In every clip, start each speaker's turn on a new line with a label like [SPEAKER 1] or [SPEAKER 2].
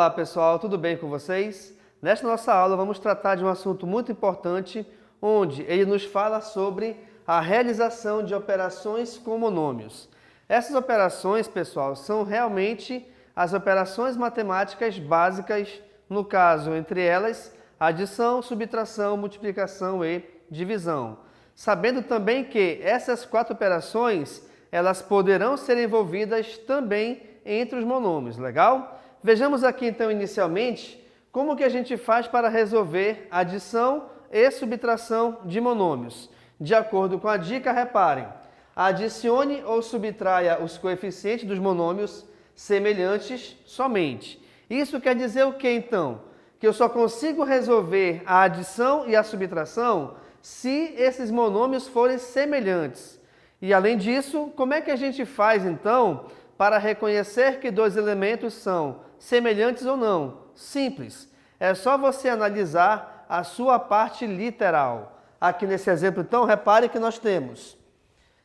[SPEAKER 1] Olá pessoal, tudo bem com vocês? Nesta nossa aula vamos tratar de um assunto muito importante, onde ele nos fala sobre a realização de operações com monômios. Essas operações, pessoal, são realmente as operações matemáticas básicas, no caso, entre elas, adição, subtração, multiplicação e divisão. Sabendo também que essas quatro operações, elas poderão ser envolvidas também entre os monômios, legal? Vejamos aqui então inicialmente como que a gente faz para resolver adição e subtração de monômios. De acordo com a dica, reparem, adicione ou subtraia os coeficientes dos monômios semelhantes somente. Isso quer dizer o que então? Que eu só consigo resolver a adição e a subtração se esses monômios forem semelhantes. E além disso, como é que a gente faz então para reconhecer que dois elementos são semelhantes ou não? Simples. É só você analisar a sua parte literal. Aqui nesse exemplo, então, repare que nós temos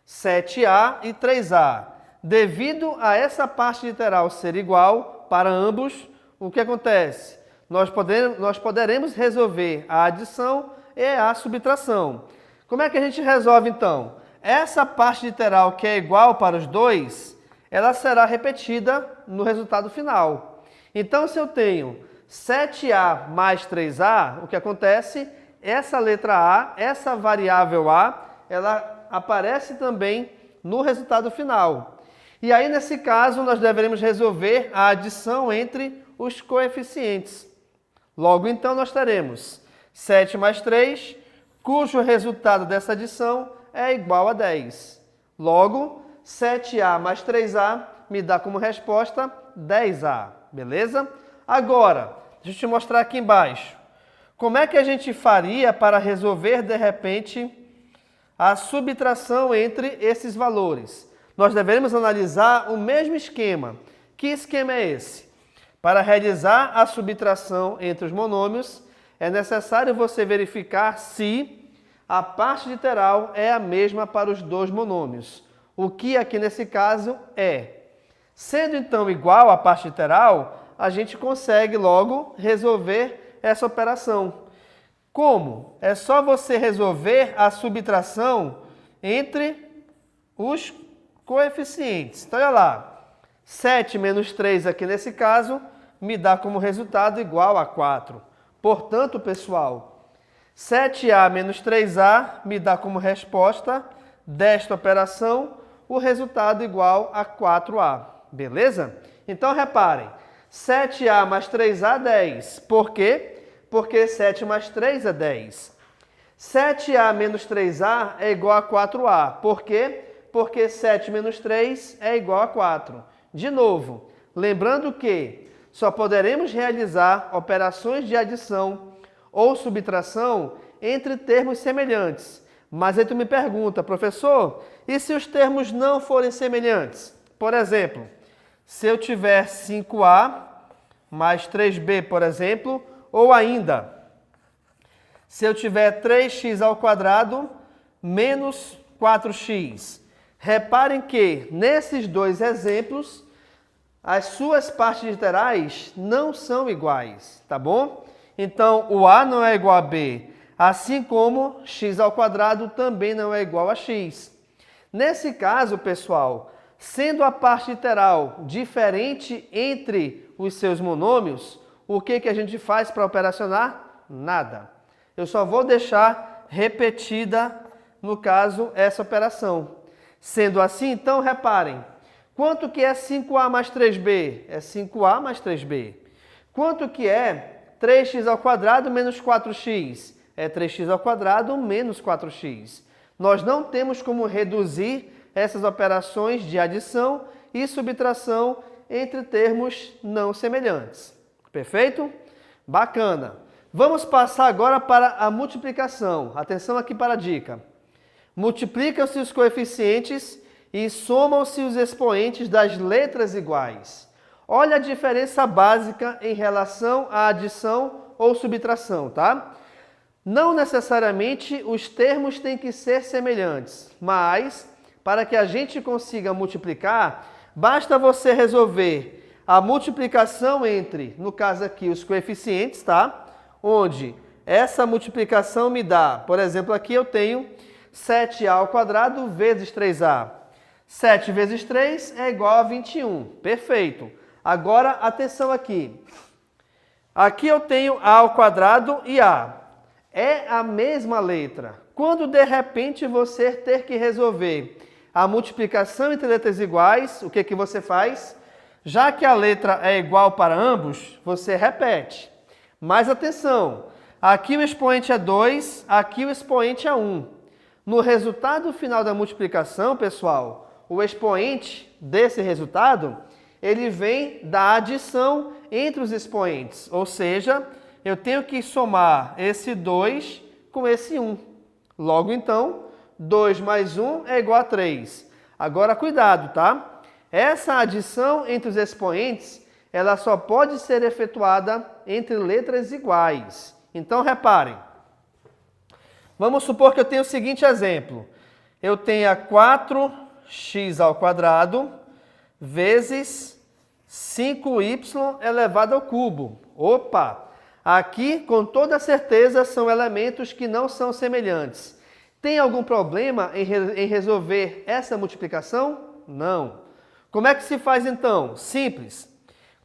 [SPEAKER 1] 7A e 3A. Devido a essa parte literal ser igual para ambos, o que acontece? Nós poderemos resolver a adição e a subtração. Como é que a gente resolve, então? Essa parte literal que é igual para os dois, ela será repetida no resultado final. Então, se eu tenho 7A mais 3A, o que acontece? Essa letra A, essa variável A, ela aparece também no resultado final. E aí, nesse caso, nós deveremos resolver a adição entre os coeficientes. Logo, então, nós teremos 7 mais 3, cujo resultado dessa adição é igual a 10. Logo, 7A mais 3A me dá como resposta 10A, beleza? Agora, deixa eu te mostrar aqui embaixo. Como é que a gente faria para resolver, de repente, a subtração entre esses valores? Nós devemos analisar o mesmo esquema. Que esquema é esse? Para realizar a subtração entre os monômios, é necessário você verificar se a parte literal é a mesma para os dois monômios. O que aqui nesse caso é. Sendo então igual à parte literal, a gente consegue logo resolver essa operação. Como? É só você resolver a subtração entre os coeficientes. Então, olha lá. 7 menos 3 aqui nesse caso me dá como resultado igual a 4. Portanto, pessoal, 7A menos 3A me dá como resposta desta operação o resultado igual a 4A. Beleza? Então, reparem. 7A mais 3A, 10. Por quê? Porque 7 mais 3 é 10. 7A menos 3A é igual a 4A. Por quê? Porque 7 menos 3 é igual a 4. De novo, lembrando que só poderemos realizar operações de adição ou subtração entre termos semelhantes. Mas aí tu me pergunta, professor, e se os termos não forem semelhantes? Por exemplo, se eu tiver 5A mais 3B, por exemplo, ou ainda, se eu tiver 3x ao quadrado menos 4x. Reparem que, nesses dois exemplos, as suas partes literais não são iguais, tá bom? Então, o A não é igual a B, assim como x ao quadrado também não é igual a x. Nesse caso, pessoal, sendo a parte literal diferente entre os seus monômios, o que a gente faz para operacionar? Nada. Eu só vou deixar repetida, no caso, essa operação. Sendo assim, então, reparem, quanto que é 5A mais 3B? É 5A mais 3B. Quanto que é 3x ao quadrado menos 4x? É 3x ao quadrado menos 4x. Nós não temos como reduzir essas operações de adição e subtração entre termos não semelhantes. Perfeito? Bacana. Vamos passar agora para a multiplicação. Atenção aqui para a dica. Multiplicam-se os coeficientes e somam-se os expoentes das letras iguais. Olha a diferença básica em relação à adição ou subtração, tá? Não necessariamente os termos têm que ser semelhantes, mas para que a gente consiga multiplicar, basta você resolver a multiplicação entre, no caso aqui, os coeficientes, tá? Onde essa multiplicação me dá, por exemplo, aqui eu tenho 7a ao quadrado vezes 3a. 7 vezes 3 é igual a 21. Perfeito. Agora, atenção aqui. Aqui eu tenho a ao quadrado e a. É a mesma letra. Quando, de repente, você ter que resolver a multiplicação entre letras iguais, o que que você faz? Já que a letra é igual para ambos, você repete. Mas atenção, aqui o expoente é 2, aqui o expoente é 1. No resultado final da multiplicação, pessoal, o expoente desse resultado, ele vem da adição entre os expoentes. Ou seja, eu tenho que somar esse 2 com esse 1. Logo, então, 2 mais 1 é igual a 3. Agora, cuidado, tá? Essa adição entre os expoentes, ela só pode ser efetuada entre letras iguais. Então, reparem. Vamos supor que eu tenho o seguinte exemplo. Eu tenho 4x ao quadrado vezes 5y elevado ao cubo. Opa! Aqui, com toda certeza, são elementos que não são semelhantes. Tem algum problema em resolver essa multiplicação? Não. Como é que se faz então? Simples.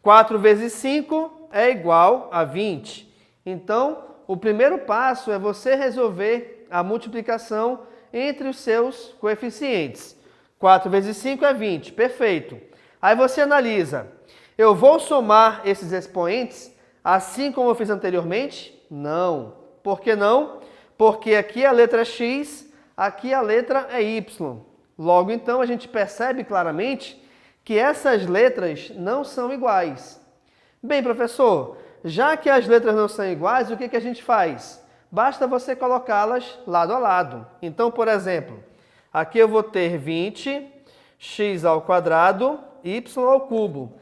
[SPEAKER 1] 4 vezes 5 é igual a 20. Então, o primeiro passo é você resolver a multiplicação entre os seus coeficientes. 4 vezes 5 é 20. Perfeito. Aí você analisa. Eu vou somar esses expoentes assim como eu fiz anteriormente? Não. Por que não? Porque aqui a letra x, aqui a letra é y. Logo, então, a gente percebe claramente que essas letras não são iguais. Bem, professor, já que as letras não são iguais, o que a gente faz? Basta você colocá-las lado a lado. Então, por exemplo, aqui eu vou ter 20x ao quadrado, y ao cubo.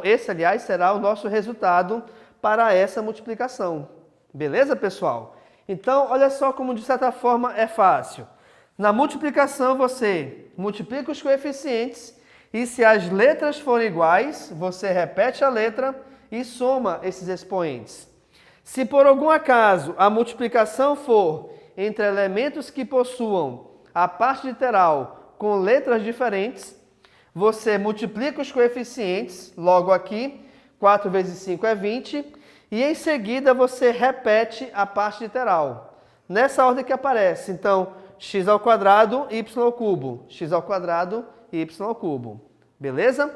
[SPEAKER 1] Esse, aliás, será o nosso resultado para essa multiplicação. Beleza, pessoal? Então, olha só como, de certa forma, é fácil. Na multiplicação, você multiplica os coeficientes e, se as letras forem iguais, você repete a letra e soma esses expoentes. Se, por algum acaso, a multiplicação for entre elementos que possuam a parte literal com letras diferentes, você multiplica os coeficientes, logo aqui, 4 vezes 5 é 20, e em seguida você repete a parte literal. Nessa ordem que aparece, então, x ao quadrado, y ao cubo. X ao quadrado, y ao cubo. Beleza?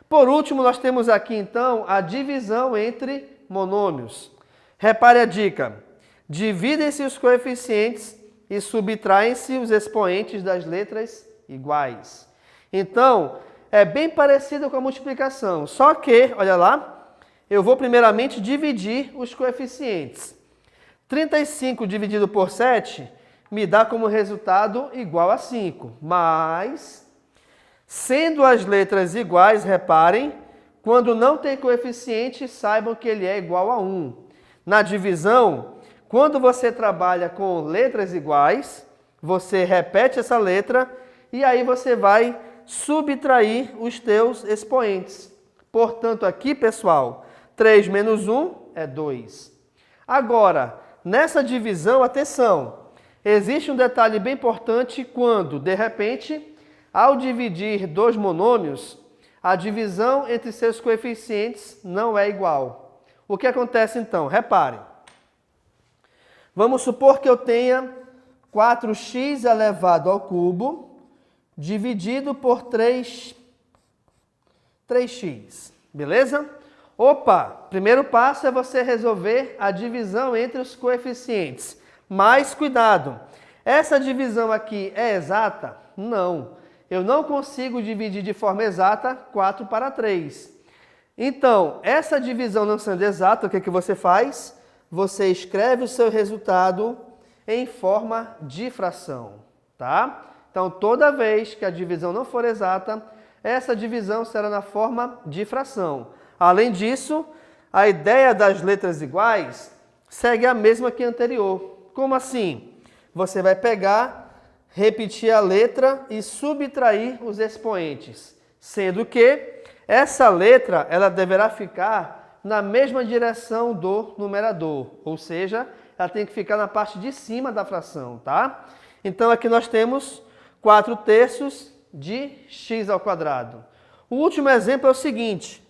[SPEAKER 1] Por último, nós temos aqui, então, a divisão entre monômios. Repare a dica. Dividem-se os coeficientes e subtraem-se os expoentes das letras iguais. Então, é bem parecido com a multiplicação, só que, olha lá, eu vou primeiramente dividir os coeficientes. 35 dividido por 7 me dá como resultado igual a 5, mas, sendo as letras iguais, reparem, quando não tem coeficiente, saibam que ele é igual a 1. Na divisão, quando você trabalha com letras iguais, você repete essa letra e aí você vai subtrair os teus expoentes. Portanto, aqui, pessoal, 3 menos 1 é 2. Agora, nessa divisão, atenção, existe um detalhe bem importante quando, de repente, ao dividir dois monômios, a divisão entre seus coeficientes não é igual. O que acontece então? Reparem. Vamos supor que eu tenha 4x elevado ao cubo dividido por 3x. Beleza? Opa! Primeiro passo é você resolver a divisão entre os coeficientes. Mas cuidado! Essa divisão aqui é exata? Não. Eu não consigo dividir de forma exata 4 para 3. Então, essa divisão não sendo exata, o que você faz? Você escreve o seu resultado em forma de fração, tá? Então, toda vez que a divisão não for exata, essa divisão será na forma de fração. Além disso, a ideia das letras iguais segue a mesma que a anterior. Como assim? Você vai pegar, repetir a letra e subtrair os expoentes, sendo que essa letra ela deverá ficar na mesma direção do numerador, ou seja, ela tem que ficar na parte de cima da fração, tá? Então aqui nós temos 4/3 de x ao quadrado. O último exemplo é o seguinte: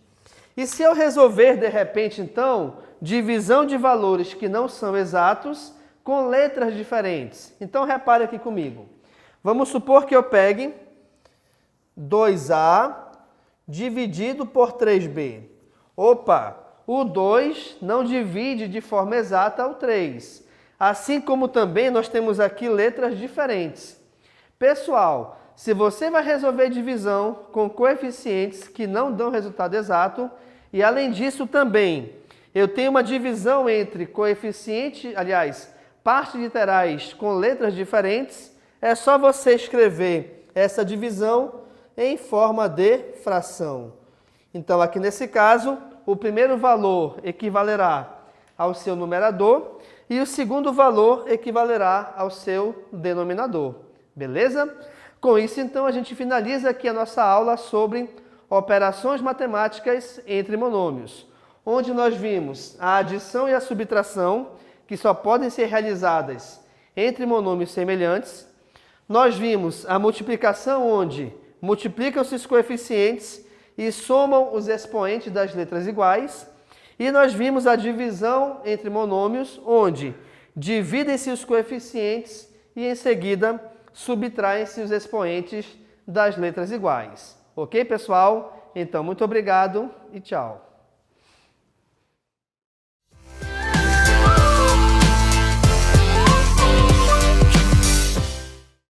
[SPEAKER 1] e se eu resolver de repente então divisão de valores que não são exatos com letras diferentes? Então repare aqui comigo. Vamos supor que eu pegue 2a dividido por 3b. Opa, o 2 não divide de forma exata o 3. Assim como também nós temos aqui letras diferentes. Pessoal, se você vai resolver divisão com coeficientes que não dão resultado exato, e além disso também, eu tenho uma divisão entre coeficiente, aliás, partes literais com letras diferentes, é só você escrever essa divisão em forma de fração. Então, aqui nesse caso, o primeiro valor equivalerá ao seu numerador e o segundo valor equivalerá ao seu denominador. Beleza? Com isso, então, a gente finaliza aqui a nossa aula sobre operações matemáticas entre monômios, onde nós vimos a adição e a subtração, que só podem ser realizadas entre monômios semelhantes. Nós vimos a multiplicação, onde multiplicam-se os coeficientes e somam os expoentes das letras iguais. E nós vimos a divisão entre monômios, onde dividem-se os coeficientes e, em seguida, subtraem-se os expoentes das letras iguais. Ok, pessoal? Então, muito obrigado e tchau.